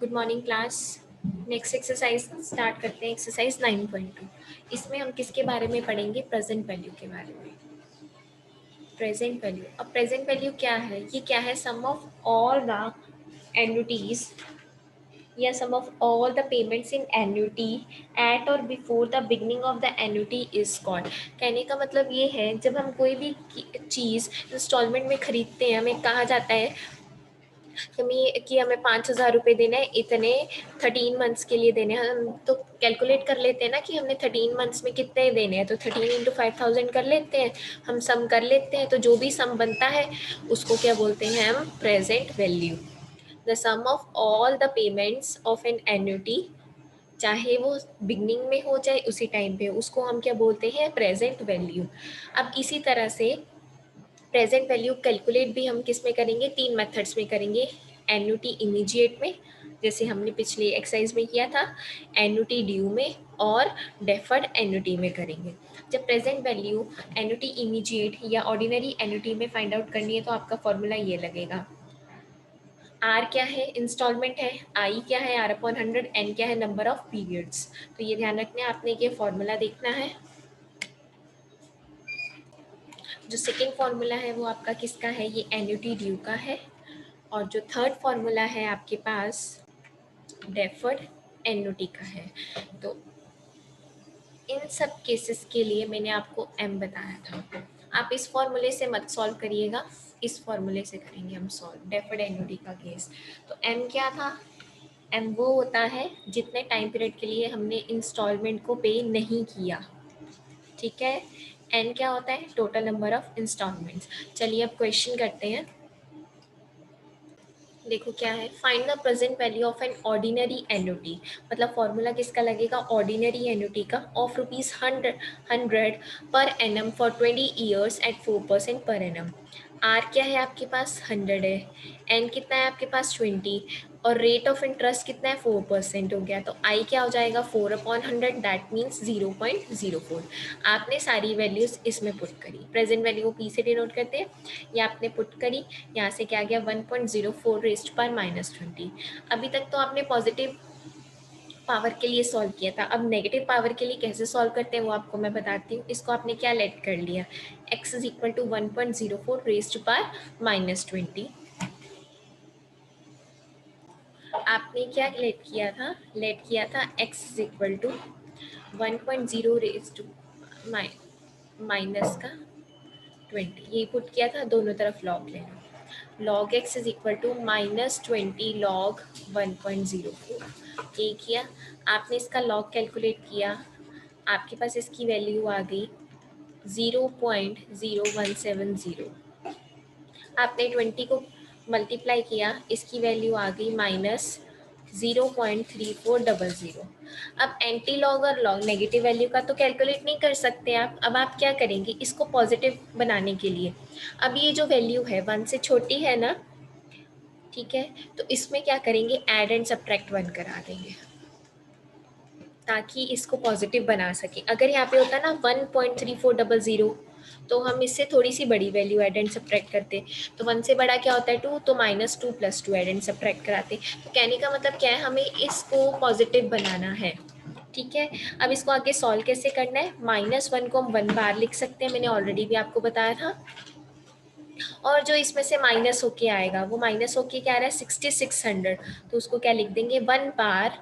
Good morning class. Next exercise start करते हैं। Exercise 9.2। इसमें हम किसके बारे में पढ़ेंगे? प्रेजेंट वैल्यू के बारे में। Present value. अब प्रेजेंट वैल्यू क्या है? ये क्या है? Sum of all the annuities या sum of all the payments in annuity at or before the beginning of the annuity is called. कहने का मतलब ये है, जब हम कोई भी चीज़ इंस्टॉलमेंट में खरीदते हैं, हमें कहा जाता है हमें 5,000 रुपये देना है, इतने 13 मंथ्स के लिए देने हैं। हम तो कैलकुलेट कर लेते हैं ना कि हमने 13 मंथ्स में कितने देने हैं, तो 13 × 5,000 कर लेते हैं। हम सम कर लेते हैं, तो जो भी सम बनता है उसको क्या बोलते हैं हम? Present value. The sum of all the payments of an annuity, चाहे वो बिगनिंग में हो चाहे उसी टाइम पे, उसको हम क्या बोलते हैं? Present value. अब इसी तरह से प्रेजेंट वैल्यू कैलकुलेट भी हम किस में करेंगे? 3 मेथड्स में करेंगे। एन्युटी इमीडिएट में, जैसे हमने पिछले एक्सरसाइज में किया था, एन्युटी ड्यू में, और डेफर्ड एन्युटी में करेंगे। जब प्रेजेंट वैल्यू एन्युटी इमीडिएट या ऑर्डिनरी एन्युटी में फाइंड आउट करनी है, तो आपका फॉर्मूला ये लगेगा। आर क्या है? इंस्टॉलमेंट है। आई क्या है? R/100। एन क्या है? Number of periods. तो ये ध्यान रखना है आपने कि फॉर्मूला देखना है। जो सेकेंड फॉर्मूला है वो आपका किसका है? ये एन्युटी ड्यू का है। और जो थर्ड फॉर्मूला है आपके पास डेफर्ड एन्युटी का है। तो इन सब केसेस के लिए मैंने आपको एम बताया था। आप इस फॉर्मूले से मत सॉल्व करिएगा, इस फॉर्मूले से करेंगे हम सॉल्व डेफर्ड एन्युटी का केस। तो एम क्या था? एम वो होता है जितने टाइम पीरियड के लिए हमने इंस्टॉलमेंट को पे नहीं किया। ठीक है। एन क्या होता है? Total number of instalments. चलिए अब क्वेश्चन करते हैं। देखो क्या है, find the present value of an ordinary annuity. मतलब फॉर्मूला किसका लगेगा? ऑर्डिनरी एन्युटी का, of ₹100 per annum for 20 years eight 4% per annum. Are क्या है आपके पास? 100 है। एन कितना है आपके पास? 20। और रेट ऑफ इंटरेस्ट कितना है? 4% हो गया। तो आई क्या हो जाएगा? 4/100, दैट मीन्स 0.04। आपने सारी वैल्यूज इसमें पुट करी। प्रेजेंट वैल्यू को पी से डिनोट करते हैं। ये आपने पुट करी, यहाँ से क्या आ गया? 1.04 रेज्ड पावर -20। अभी तक तो आपने पॉजिटिव पावर के लिए सॉल्व किया था। अब नेगेटिव पावर के लिए कैसे सॉल्व करते हैं वो आपको मैं बताती हूँ। इसको आपने क्या लेट कर लिया? x is equal to 1.04 raised power -20। आपने क्या लेट किया था? लेट किया था x is equal to 1.0 raised minus का 20। ये पुट किया था, दोनों तरफ लॉग लेना। log x is equal to -20 log 1.04। ये किया आपने, इसका log कैलकुलेट किया, आपके पास इसकी वैल्यू आ गई 0.0170। आपने 20 को मल्टीप्लाई किया, इसकी वैल्यू आ गई -0.3400। अब एंटी लॉग और लॉग नेगेटिव वैल्यू का तो कैलकुलेट नहीं कर सकते आप। अब आप क्या करेंगे इसको पॉजिटिव बनाने के लिए? अब ये जो वैल्यू है 1 से छोटी है ना, ठीक है, तो इसमें क्या करेंगे? ऐड एंड सब्ट्रैक्ट 1 करा देंगे ताकि इसको पॉजिटिव बना सके। अगर यहाँ पे होता ना 1.3400, तो हम इससे थोड़ी सी बड़ी वैल्यू ऐड एंड सब्ट्रैक्ट करते। तो 1 से बड़ा क्या होता है? 2, तो -2 + 2 ऐड एंड सब्ट्रैक्ट कराते। तो कहने का मतलब क्या है? हमें इसको पॉजिटिव बनाना है। ठीक है। अब इसको आगे सॉल्व कैसे करना है? -1 को हम 1 बार लिख सकते हैं, मैंने ऑलरेडी भी आपको बताया था। और जो इसमें से माइनस होके आएगा वो माइनस होके क्या आ रहा है? 6600। तो उसको क्या लिख देंगे? 1 बार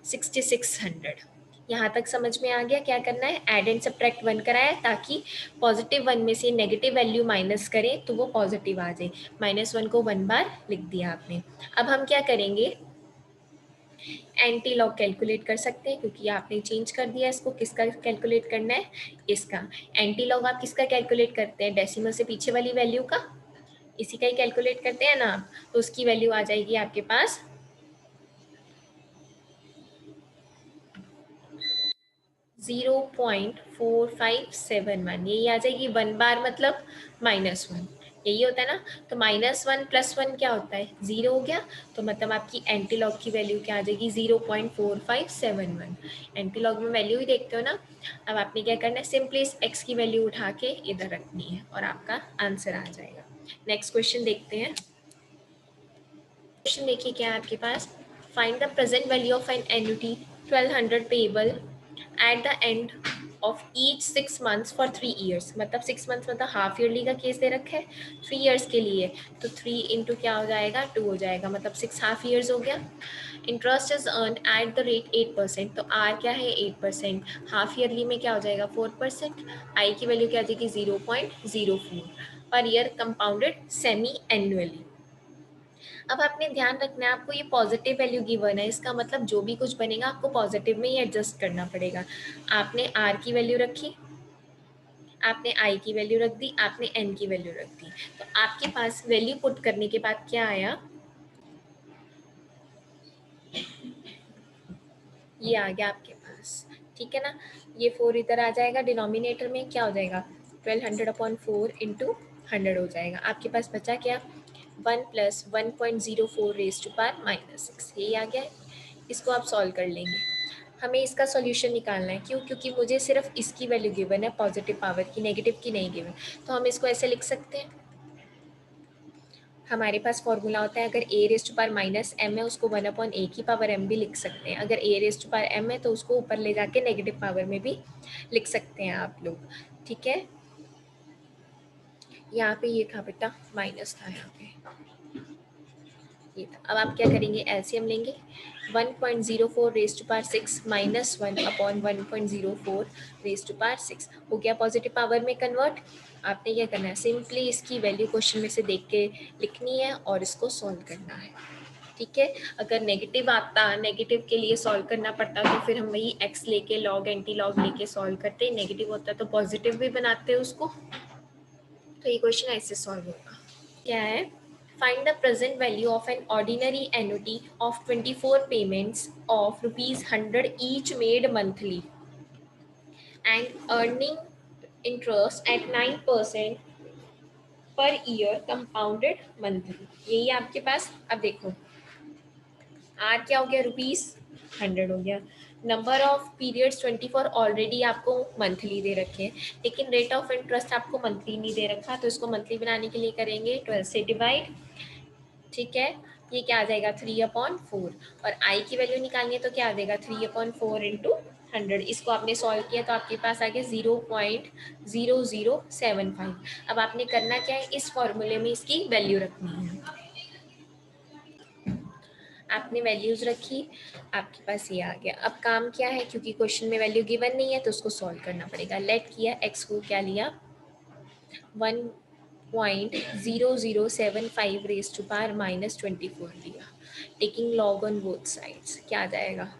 .6600। यहाँ तक समझ में आ गया क्या करना है? ऐड एंड सब्ट्रैक्ट 1 कराया ताकि पॉजिटिव 1 में से नेगेटिव वैल्यू माइनस करें तो वो पॉजिटिव आ जाए। -1 को 1 बार लिख दिया आपने। अब हम क्या करेंगे? एंटी लॉग कैलकुलेट कर सकते हैं क्योंकि आपने चेंज कर दिया इसको। किसका कैलकुलेट करना है? इसका। एंटी लॉग आप किसका कैलकुलेट करते हैं? डेसिमल से पीछे वाली वैल्यू का, इसी का ही कैलकुलेट करते हैं ना आप। तो उसकी वैल्यू आ जाएगी आपके पास 0.4571। यही आ जाएगी। 1 बार मतलब -1, यही होता है ना। तो -1 + 1 क्या होता है? 0 हो गया। तो मतलब आपकी एंटी लॉग की वैल्यू क्या आ जाएगी? 0.4571। एंटी लॉग में वैल्यू ही देखते हो ना। अब आपने क्या करना है? सिंपली इस x की वैल्यू उठा के इधर रखनी है और आपका आंसर आ जाएगा। नेक्स्ट क्वेश्चन देखते हैं। क्वेश्चन देखिए क्या है आपके पास, find the present value of an annuity 1200 payable at the end of each 6 months for 3 years. मतलब 6 मंथ्स मतलब हाफ ईयरली का केस दे रखा है, 3 ईयर्स के लिए, तो 3 इंटू क्या हो जाएगा 2 हो जाएगा, मतलब 6 हाफ ईयर्स हो गया। Interest is earn at the rate 8%, तो आर क्या है 8%, हाफ ईयरली में क्या हो जाएगा 4%, आई की वैल्यू क्या आ जाएगी 0.04 per year compounded semi annually. अब आपने ध्यान रखना है आपको ये पॉजिटिव वैल्यू गिवन है, इसका मतलब जो भी कुछ बनेगा आपको पॉजिटिव में ही एडजस्ट करना पड़ेगा। आपने आर की वैल्यू रखी, आपने आई की वैल्यू रख दी, आपने एन की वैल्यू रख दी, तो आपके पास वैल्यू पुट करने के बाद क्या आया, ये आ गया आपके पास, ठीक है ना। ये 4 इधर आ जाएगा, डिनोमिनेटर में क्या हो जाएगा 1200/4 इंटू 100 हो जाएगा। आपके पास बचा क्या 1 + 1.04 रेज़ टू पावर -6, यही आ गया है। इसको आप सॉल्व कर लेंगे। हमें इसका सॉल्यूशन निकालना है, क्यों, क्योंकि मुझे सिर्फ इसकी वैल्यू गिवन है पॉजिटिव पावर की, नेगेटिव की नहीं गिवन। तो हम इसको ऐसे लिख सकते हैं, हमारे पास फॉर्मूला होता है, अगर a⁻m है उसको 1/a की पावर m भी लिख सकते हैं, अगर a⁻m है तो उसको ऊपर ले जाके नेगेटिव पावर में भी लिख सकते हैं आप लोग, ठीक है। यहाँ पे ये था बेटा, माइनस था यहाँ पे, ये था। अब आप क्या करेंगे, एलसीएम लेंगे, 1.04 raise to power 6 minus 1/1.04 raise to power 6 हो गया पॉजिटिव पावर में कन्वर्ट। आपने क्या करना है, सिंपली इसकी वैल्यू क्वेश्चन में से देख के लिखनी है और इसको सॉल्व करना है, ठीक है। अगर नेगेटिव आता, नेगेटिव के लिए सॉल्व करना पड़ता तो फिर हम वही एक्स लेके लॉग एंटी लॉग लेके सॉल्व करते, नेगेटिव होता तो पॉजिटिव भी बनाते उसको। तो ये क्वेश्चन ऐसे सॉल्व होगा। क्या है, find the present value of an ordinary annuity of 24 payments of rupees 100 each made monthly and earning interest at 9% per year compounded monthly। यही है आपके पास। अब देखो आर क्या हो गया, ₹100 हो गया, नंबर ऑफ पीरियड्स 24 ऑलरेडी आपको मंथली दे रखे हैं, लेकिन रेट ऑफ इंटरेस्ट आपको मंथली नहीं दे रखा, तो इसको मंथली बनाने के लिए करेंगे 12 से डिवाइड, ठीक है। ये क्या आ जाएगा 3/4, और आई की वैल्यू निकालनी है तो क्या आ जाएगा 3/4 इंटू 100। इसको आपने सॉल्व किया तो आपके पास आ गया 0.0075। अब आपने करना क्या है, इस फॉर्मूले में इसकी वैल्यू रखनी है। आपने वैल्यूज रखी, आपके पास ये आ गया। अब काम क्या है, क्योंकि क्वेश्चन में वैल्यू गिवन नहीं है तो उसको सॉल्व करना पड़ेगा। लेट किया, एक्स को क्या लिया 1.0075 रेज़ टू पावर -24 लिया, taking log on both sides, क्या आ जाएगा,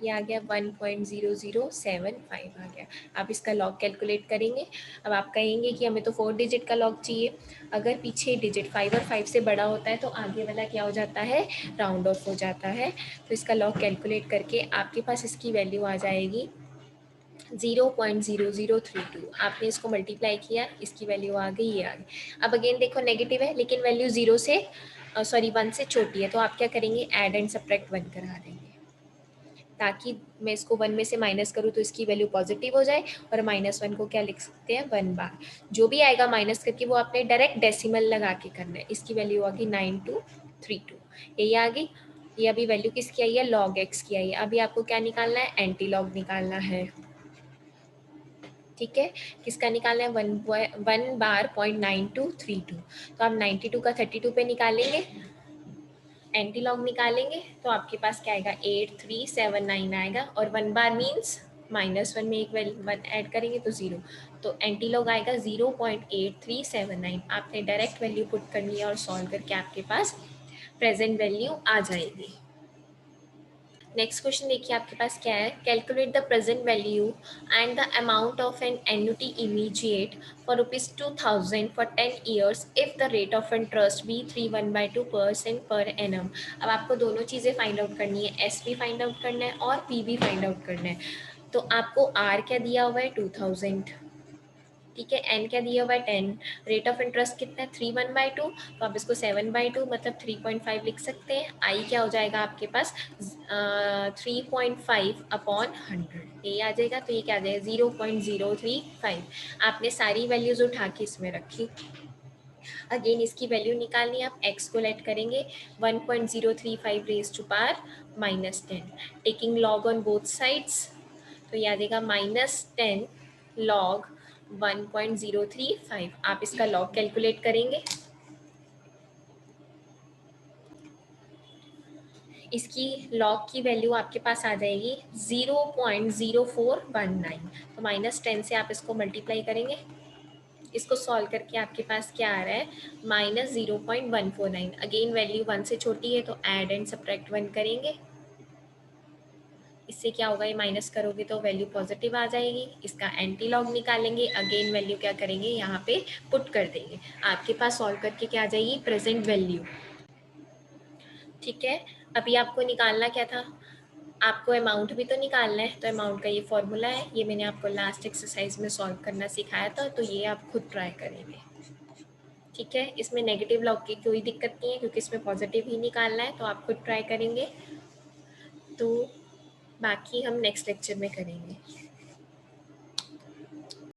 ये आ गया 1.0075 आ गया। आप इसका लॉग कैलकुलेट करेंगे। अब आप कहेंगे कि हमें तो 4 डिजिट का लॉग चाहिए, अगर पीछे डिजिट 5 और 5 से बड़ा होता है तो आगे वाला क्या हो जाता है, राउंड ऑफ हो जाता है। तो इसका लॉग कैलकुलेट करके आपके पास इसकी वैल्यू आ जाएगी 0.0032। आपने इसको मल्टीप्लाई किया, इसकी वैल्यू आ गई, ये आ गई। अब अगेन देखो नेगेटिव है लेकिन वैल्यू 0 से 1 से छोटी है, तो आप क्या करेंगे, ऐड एंड सब्ट्रैक्ट 1 करा देंगे, ताकि मैं इसको 1 में से माइनस करूँ तो इसकी वैल्यू पॉजिटिव हो जाए, और -1 को क्या लिख सकते हैं 1 बार, जो भी आएगा माइनस करके वो आपने डायरेक्ट डेसिमल लगा के करना है। इसकी वैल्यू आ गई 9232, यही आ गई। ये अभी वैल्यू किसकी आई है, लॉग एक्स की आई है। अभी आपको क्या निकालना है, एंटी लॉग निकालना है, ठीक है। किसका निकालना है, 1 बार 0.9232, तो आप 92 का 32 पे निकालेंगे, एंटी लॉग निकालेंगे तो आपके पास क्या आएगा 8379 आएगा, और 1 बार मीन्स -1 में एक 1 ऐड करेंगे तो 0, तो एंटी लॉग आएगा 0.8379। आपने डायरेक्ट वैल्यू पुट करनी है और सॉल्व करके आपके पास प्रेजेंट वैल्यू आ जाएगी। नेक्स्ट क्वेश्चन देखिए आपके पास क्या है, calculate the present value and the amount of an annuity immediate for ₹2000 for 10 years if the rate of interest be 312% per annum. अब आपको दोनों चीज़ें फाइंड आउट करनी है, एस भी फाइंड आउट करना है और पी भी फाइंड आउट करना है। तो आपको आर क्या दिया हुआ है 2000, ठीक है, एन क्या दिया हुआ है 10, रेट ऑफ इंटरेस्ट कितना है 3/1/2, तो आप इसको 7/2 मतलब 3.5 लिख सकते हैं। आई क्या हो जाएगा आपके पास 3.5/100, ये आ जाएगा, तो ये क्या आ जाएगा 0.035। आपने सारी वैल्यूज उठा के इसमें रखी। अगेन इसकी वैल्यू निकालनी है, आप x को लेट करेंगे 1.035 raise to power -10, taking log on both sides, तो ये आ जाएगा -10 लॉग 1.035। आप इसका लॉग कैलकुलेट करेंगे, इसकी लॉग की वैल्यू आपके पास आ जाएगी 0.0419, तो -10 से आप इसको मल्टीप्लाई करेंगे, इसको सॉल्व करके आपके पास क्या आ रहा है -0.149। अगेन वैल्यू 1 से छोटी है तो ऐड एंड सब्ट्रैक्ट 1 करेंगे, इससे क्या होगा, ये माइनस करोगे तो वैल्यू पॉजिटिव आ जाएगी, इसका एंटी लॉग निकालेंगे, अगेन वैल्यू क्या करेंगे यहाँ पे पुट कर देंगे, आपके पास सॉल्व करके क्या आ जाएगी प्रेजेंट वैल्यू। ठीक है, अभी आपको निकालना क्या था, आपको अमाउंट भी तो निकालना है, तो अमाउंट का ये फॉर्मूला है, ये मैंने आपको लास्ट एक्सरसाइज में सॉल्व करना सिखाया था, तो ये आप खुद ट्राई करेंगे। ठीक है, इसमें नेगेटिव लॉग की कोई दिक्कत नहीं है क्योंकि इसमें पॉजिटिव ही निकालना है, तो आप खुद ट्राई करेंगे, तो बाकी हम नेक्स्ट लेक्चर में करेंगे।